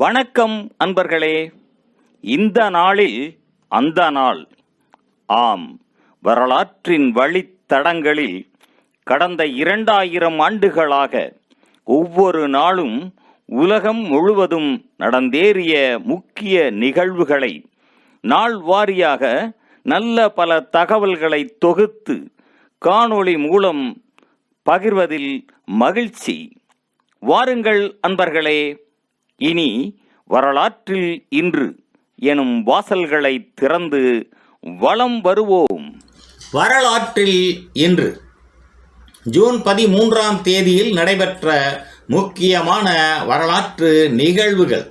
வணக்கம் அன்பர்களே. இந்த நாளில் அந்த நாள். ஆம், வரலாற்றின் வழித்தடங்களில் கடந்த 2000 ஆண்டுகளாக ஒவ்வொரு நாளும் உலகம் முழுவதும் நடந்தேறிய முக்கிய நிகழ்வுகளை நாள் வாரியாக நல்ல பல தகவல்களை தொகுத்து காணொளி மூலம் பகிர்வதில் மகிழ்ச்சி. வாருங்கள் அன்பர்களே, இனி வரலாற்றில் இன்று எனும் வாசல்களை திறந்து வலம் வருவோம். வரலாற்றில் இன்று ஜூன் 13ஆம் தேதியில் நடைபெற்ற முக்கியமான வரலாற்று நிகழ்வுகள்.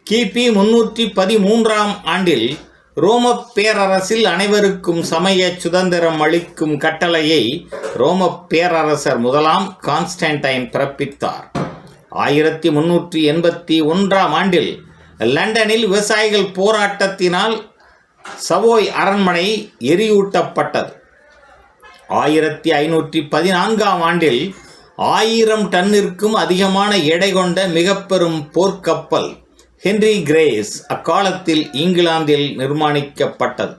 கிபி 313ஆம் ஆண்டில் ரோமப் பேரரசில் அனைவருக்கும் சமய சுதந்திரம் அளிக்கும் கட்டளையை ரோமப் பேரரசர் முதலாம் கான்ஸ்டன்டைன் பிறப்பித்தார். 1381ஆம் ஆண்டில் லண்டனில் விவசாயிகள் போராட்டத்தினால் சவோய் அரண்மனை எரியூட்டப்பட்டது. 1514ஆம் ஆண்டில் 1000 டன்னிற்கும் அதிகமான எடை கொண்ட மிக பெரும் போர்க்கப்பல் ஹென்றி கிரேஸ் அக்காலத்தில் இங்கிலாந்தில் நிர்மாணிக்கப்பட்டது.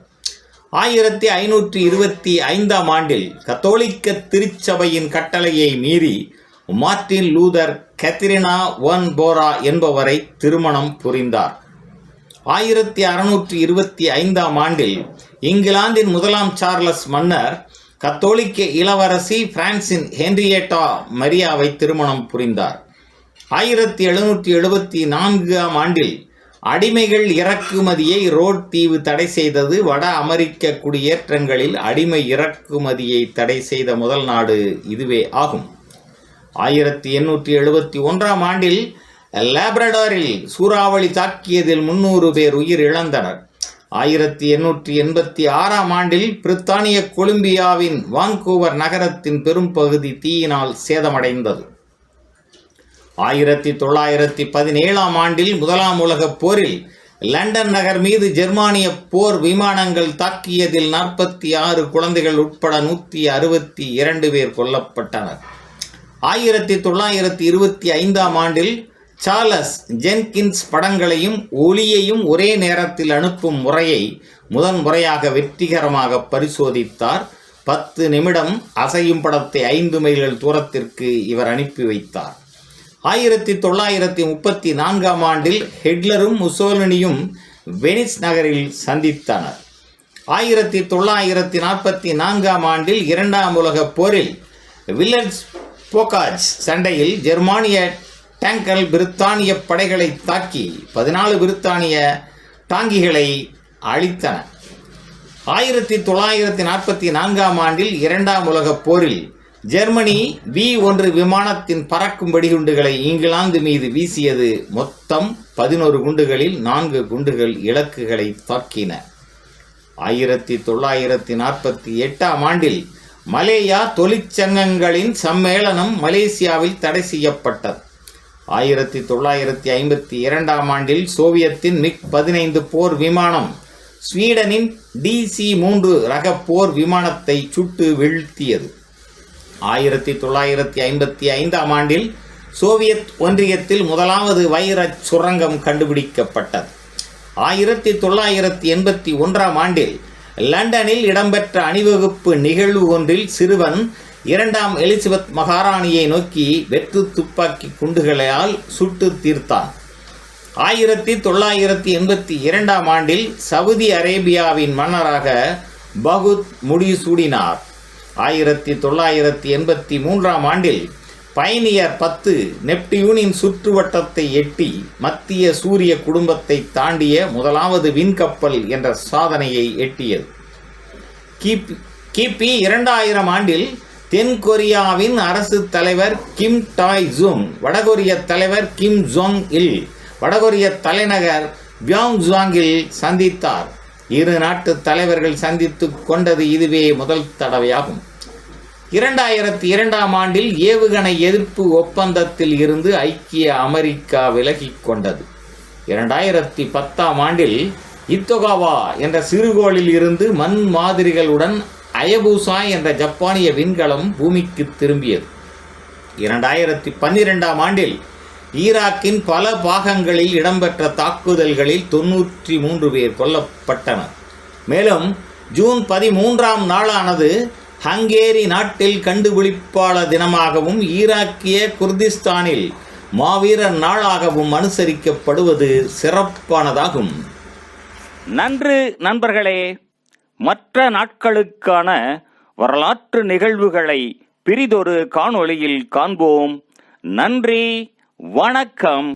1525ஆம் ஆண்டில் கத்தோலிக்க திருச்சபையின் கட்டளையை மீறி Martin Luther Katharina von Bora என்பவரை திருமணம் புரிந்தார். 1625ஆம் ஆண்டில் இங்கிலாந்தின் முதலாம் சார்லஸ் மன்னர் கத்தோலிக்க இளவரசி பிரான்சின் ஹென்ரியேட்டா மரியாவை திருமணம் புரிந்தார். 1774ஆம் ஆண்டில் அடிமைகள் இறக்குமதியை ரோட் தீவு தடை செய்தது. வட அமெரிக்க குடியேற்றங்களில் அடிமை இறக்குமதியை தடை செய்த முதல் நாடு இதுவே ஆகும். 1871ஆம் ஆண்டில் லேப்ரடாரில் சூறாவளி தாக்கியதில் 300 பேர் உயிர் இழந்தனர். 1886ஆம் ஆண்டில் பிரித்தானிய கொலம்பியாவின் வான்கூவர் நகரத்தின் பெரும் பகுதி தீயினால் சேதமடைந்தது. 1917ஆம் ஆண்டில் முதலாம் உலகப் போரில் லண்டன் நகர் மீது ஜெர்மானிய போர் விமானங்கள் தாக்கியதில் 46 குழந்தைகள் உட்பட 162 பேர் கொல்லப்பட்டனர். 1925ஆம் ஆண்டில் சார்லஸ் ஜென்கின்ஸ் படங்களையும் ஒளியையும் ஒரே நேரத்தில் அனுப்பும் முறையை முதன்முறையாக வெற்றிகரமாக பரிசோதித்தார். 10 நிமிடம் அசையும் படத்தை 5 மைல்கள் தூரத்திற்கு இவர் அனுப்பி வைத்தார். 1934ஆம் ஆண்டில் ஹிட்லரும் முசோலினியும் வெனிஸ் நகரில் சந்தித்தனர். 1944ஆம் ஆண்டில் 2ஆம் உலகப் போரில் வில்லன்ஸ் போகாஜ் சண்டையில் ஜெர்மானிய டேங்கர்கள் பிரித்தானிய படைகளை தாக்கி 14 பிரித்தானிய டாங்கிகளை அழித்தன. 1944ஆம் ஆண்டில் 2ஆம் உலகப் போரில் ஜெர்மனி V1 விமானத்தின் பறக்கும் வெடிகுண்டுகளை இங்கிலாந்து மீது வீசியது. மொத்தம் 11 குண்டுகளில் 4 குண்டுகள் இலக்குகளை தாக்கின. 1948ஆம் ஆண்டில் மலேயா தொழிற்சங்கங்களின் சம்மேளனம் மலேசியாவில் தடை செய்யப்பட்டது. 1952ஆம் ஆண்டில் சோவியத்தின் MiG-15 போர் விமானம் ஸ்வீடனின் DC-3 ரக போர் விமானத்தை சுட்டு வீழ்த்தியது. 1955ஆம் ஆண்டில் சோவியத் ஒன்றியத்தில் முதலாவது வைரச் சுரங்கம் கண்டுபிடிக்கப்பட்டது. 1981ஆம் ஆண்டில் லண்டனில் இடம்பெற்ற அணிவகுப்பு நிகழ்வு ஒன்றில் சிறுவன் 2ஆம் எலிசபெத் மகாராணியை நோக்கி வெற்று துப்பாக்கி குண்டுகளால் சுட்டு தீர்த்தான். 1982ஆம் ஆண்டில் சவுதி அரேபியாவின் மன்னராக பகுத் முடிசூடினார். 1983ஆம் ஆண்டில் பயணியர் 10 நெப்டியூனின் சுற்றுவட்டத்தை எட்டி மத்திய சூரிய குடும்பத்தை தாண்டிய முதலாவது விண்கப்பல் என்ற சாதனையை எட்டியது. கிபி 2000 ஆண்டில் தென் கொரியாவின் அரசு தலைவர் கிம் டாய் ஜுங் வடகொரிய தலைவர் கிம் ஜோங் இல் வடகொரிய தலைநகர் பியாங்ஜாங்கில் சந்தித்தார். இரு நாட்டு தலைவர்கள் சந்தித்து கொண்டது இதுவே முதல் தடவையாகும். 2002ஆம் ஆண்டில் ஏவுகணை எதிர்ப்பு ஒப்பந்தத்தில் இருந்து ஐக்கிய அமெரிக்கா விலகிக் கொண்டது. 2010ஆம் ஆண்டில் இத்தொகாவா என்ற சிறுகோளில் இருந்து மண் மாதிரிகளுடன் அயபூசா என்ற ஜப்பானிய விண்கலம் பூமிக்கு திரும்பியது. 2012ஆம் ஆண்டில் ஈராக்கின் பல பாகங்களில் இடம்பெற்ற தாக்குதல்களில் 93 பேர் கொல்லப்பட்டனர். மேலும் ஜூன் 13ஆம் நாளானது ஹங்கேரி நாட்டில் கண்டுபிடிப்பாளர் தினமாகவும் ஈராக்கிய குர்திஸ்தானில் மாவீரர் நாளாகவும் அனுசரிக்கப்படுவது சிறப்பானதாகும். நன்று நண்பர்களே. மற்ற நாட்களுக்கான வரலாற்று நிகழ்வுகளை பிரிதொரு காணொளியில் காண்போம். நன்றி, வணக்கம்.